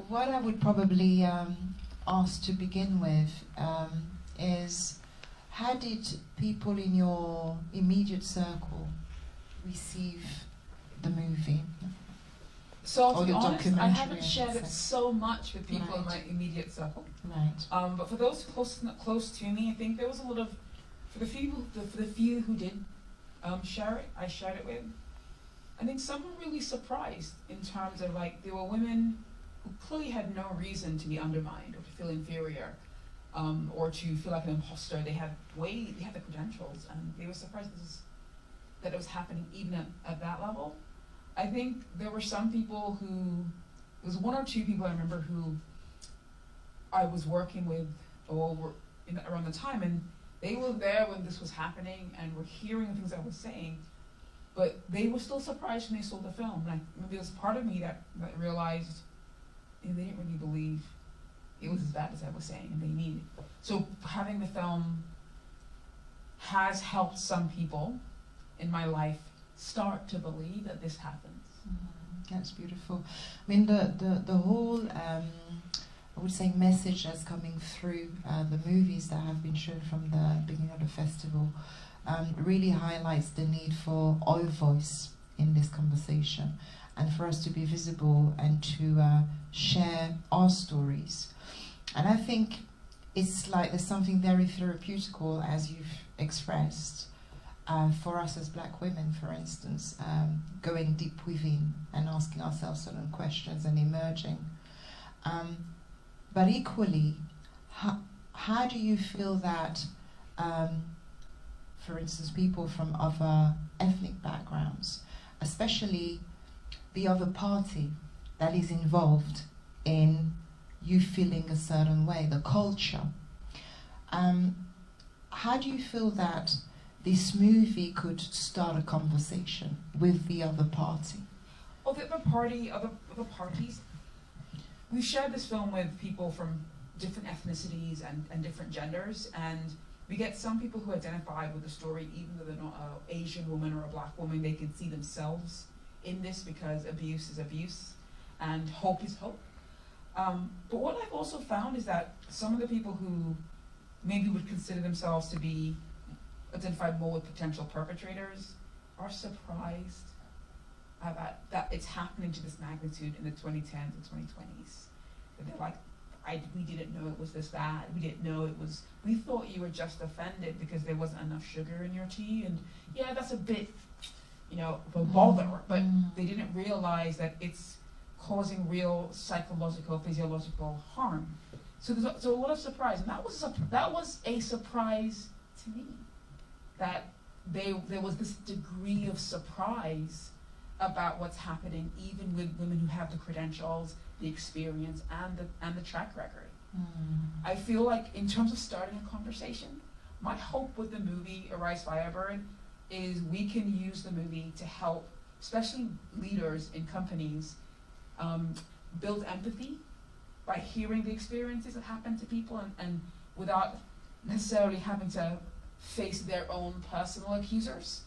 what I would probably ask to begin with is, how did people in your immediate circle receive the movie? So to be honest, I haven't shared it so much with people in Right. my immediate circle. Right. But for those close to me, I think there was a lot of, for the few who did share it, I shared it with. I think some were really surprised in terms of, like, there were women who clearly had no reason to be undermined or to feel inferior, or to feel like an imposter. They had the credentials, and they were surprised that it was happening even at that level. I think there were some people there was one or two people I remember who I was working with around the time, and they were there when this was happening and were hearing things I was saying, but they were still surprised when they saw the film. And maybe there was part of me that realized, they didn't really believe it was as bad as I was saying, and they needed it. So having the film has helped some people in my life start to believe that this happens. That's beautiful. I mean, the whole, I would say, message that's coming through the movies that have been shown from the beginning of the festival really highlights the need for our voice in this conversation, and for us to be visible and to share our stories. And I think it's like there's something very therapeutical, as you've expressed, for us as Black women, for instance, going deep within and asking ourselves certain questions and emerging. But equally, how do you feel that, for instance, people from other ethnic backgrounds, especially the other party that is involved in you feeling a certain way, the culture, how do you feel that this movie could start a conversation with the other party? Well, the other parties, we've shared this film with people from different ethnicities and different genders, and we get some people who identify with the story, even though they're not an Asian woman or a Black woman. They can see themselves in this because abuse is abuse and hope is hope. But what I've also found is that some of the people who maybe would consider themselves to be identified more with potential perpetrators are surprised that it's happening to this magnitude in the 2010s and 2020s. That they're like, we didn't know it was this bad. We didn't know it was, we thought you were just offended because there wasn't enough sugar in your tea. And yeah, that's a bit, of a bother, but they didn't realize that it's causing real psychological, physiological harm. So there's a lot of surprise, and that was a surprise to me, that there was this degree of surprise about what's happening, even with women who have the credentials, the experience, and the track record. I feel like in terms of starting a conversation, my hope with the movie Arise Firebird is we can use the movie to help, especially leaders in companies, build empathy by hearing the experiences that happen to people, and without necessarily having to face their own personal accusers.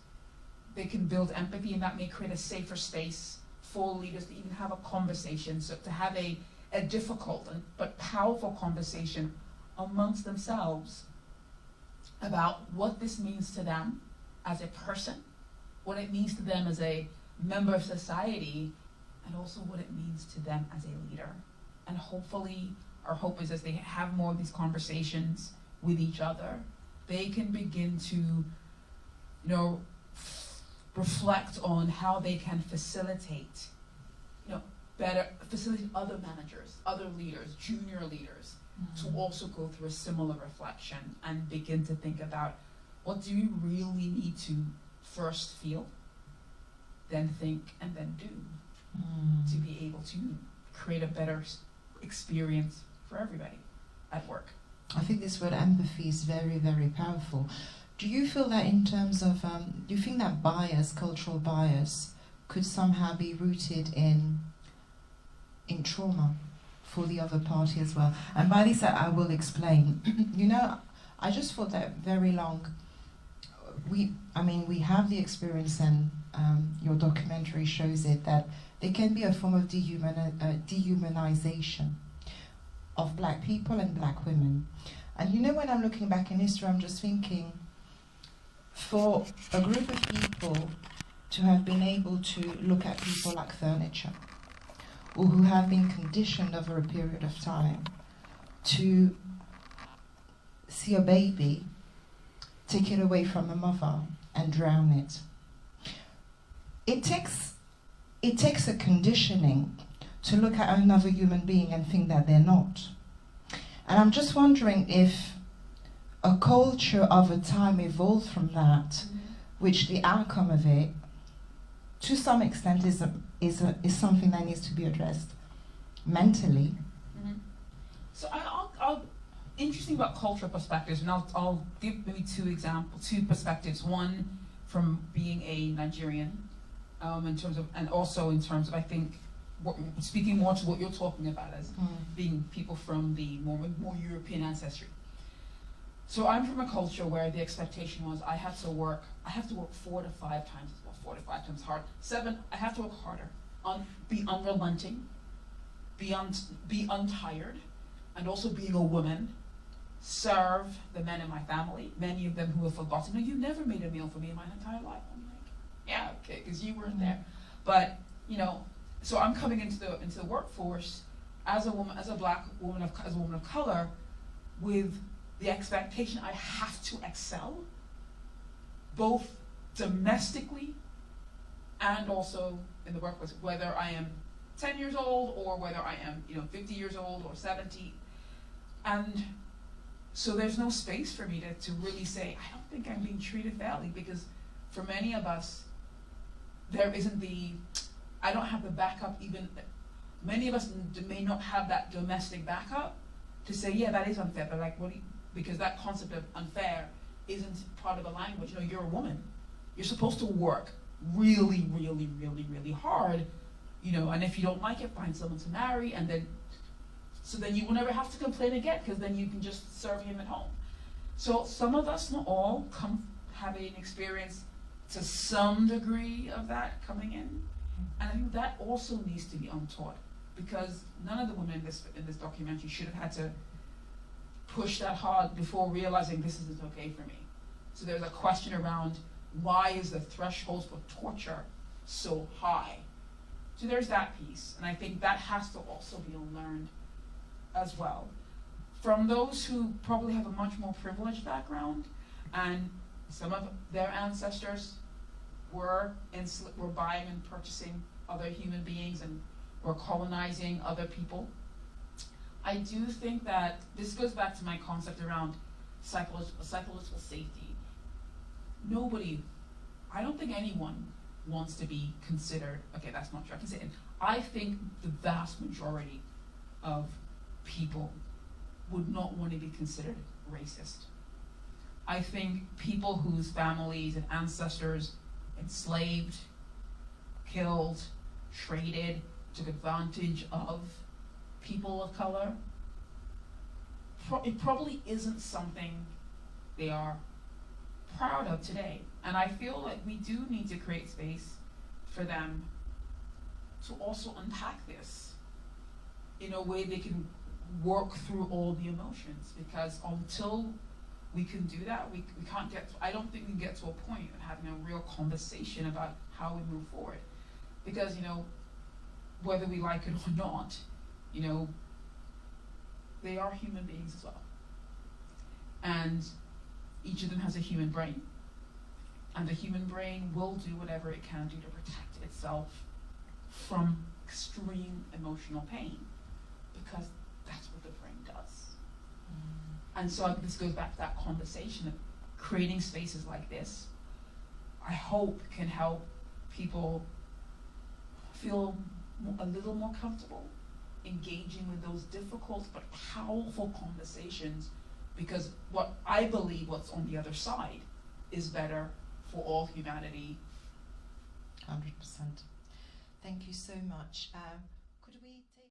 They can build empathy, and that may create a safer space for leaders to even have a conversation, so to have a difficult but powerful conversation amongst themselves about what this means to them as a person, what it means to them as a member of society, and also what it means to them as a leader. And hopefully, our hope is as they have more of these conversations with each other, they can begin to, reflect on how they can facilitate other managers, other leaders, junior leaders, to also go through a similar reflection and begin to think about, what do you really need to first feel, then think, and then do, to be able to create a better experience for everybody at work. I think this word empathy is very, very powerful. Do you feel that in terms of, do you think that bias, cultural bias, could somehow be rooted in trauma for the other party as well? And by this I will explain. I just thought that very long, we have the experience, and your documentary shows it, that it can be a form of dehumanization of black people and black women. And you know, when I'm looking back in history, I'm just thinking, for a group of people to have been able to look at people like furniture, or who have been conditioned over a period of time to see a baby, take it away from a mother and drown it. It takes a conditioning to look at another human being and think that they're not. And I'm just wondering if a culture over time evolved from that, which the outcome of it, to some extent, is something that needs to be addressed mentally. Mm-hmm. So I'll interesting about cultural perspectives, and I'll give maybe two perspectives. One from being a Nigerian, in terms of, and also in terms of, I think, speaking more to what you're talking about as being people from the more European ancestry. So I'm from a culture where the expectation was I have to work 4 to 5 times, well, 4 to 5 times hard. 7, I have to work harder, be unrelenting, be untired, and also being a woman, serve the men in my family, many of them who have forgotten, no, you never made a meal for me in my entire life. I'm like, yeah, okay, because you weren't there. But, you know, so I'm coming into the workforce as a woman, as a black woman, as a woman of color, with the expectation I have to excel, both domestically and also in the workplace, whether I am 10 years old or whether I am, 50 years old or 70. And so there's no space for me to really say, I don't think I'm being treated fairly, because for many of us, there isn't I don't have the backup even, many of us may not have that domestic backup to say, yeah, that is unfair, but like, because that concept of unfair isn't part of the language. You're a woman. You're supposed to work really, really, really, really hard, and if you don't like it, find someone to marry, and then, so then you will never have to complain again, because then you can just serve him at home. So some of us, not all, have an experience to some degree of that coming in, and I think that also needs to be untaught, because none of the women in this documentary should have had to push that hard before realizing this isn't okay for me. So there's a question around, why is the threshold for torture so high? So there's that piece, and I think that has to also be unlearned as well. From those who probably have a much more privileged background, and some of their ancestors were buying and purchasing other human beings and were colonizing other people, I do think that this goes back to my concept around psychological safety. I don't think anyone wants to be considered, okay, that's not true, I can say it. I think the vast majority of people would not want to be considered racist. I think people whose families and ancestors enslaved, killed, traded, took advantage of people of color, it probably isn't something they are proud of today. And I feel like we do need to create space for them to also unpack this in a way they can work through all the emotions, because until we can do that, I don't think we can get to a point of having a real conversation about how we move forward. Because, whether we like it or not, they are human beings as well. And each of them has a human brain. And the human brain will do whatever it can do to protect itself from extreme emotional pain, because that's what the brain does. And so this goes back to that conversation of creating spaces like this, I hope can help people feel a little more comfortable engaging with those difficult but powerful conversations, because what I believe what's on the other side is better for all humanity. 100%. Thank you so much. Could we